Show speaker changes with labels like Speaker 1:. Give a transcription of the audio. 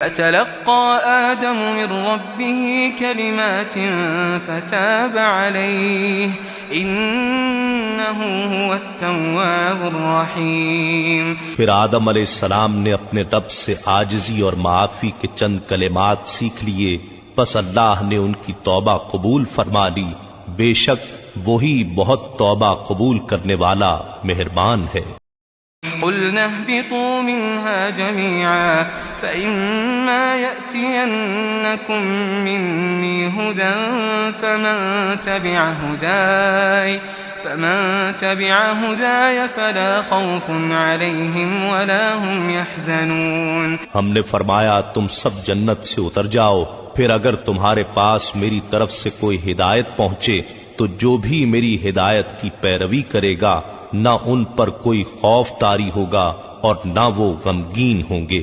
Speaker 1: फतलक़्क़ा आदम मिन रब्बिही कलिमातिन फताब अलैहि इन्नहु हुवत-तव्वाबुर रहीम।
Speaker 2: फिर आदम अलैहिस्सलाम ने अपने रब से आजिज़ी और माफ़ी के चंद कलिमात सीख लिए, बस अल्लाह ने उनकी तौबा कबूल फरमा ली। बेशक वही बहुत तौबा कबूल करने वाला मेहरबान है।
Speaker 1: क़ुल्ना ihbiतू मिन्हा जमीअन फ़इम्मा यअतियन्नकुम मिन्नी हुदन फमन तबिअ हुदाय फला खौफ़ुन अलैहिम वला हुम यहज़नून।
Speaker 2: हमने फरमाया तुम सब जन्नत से उतर जाओ, फिर अगर तुम्हारे पास मेरी तरफ से कोई हिदायत पहुंचे तो जो भी मेरी हिदायत की पैरवी करेगा न उन पर कोई खौफ तारी होगा और न वो गमगीन होंगे।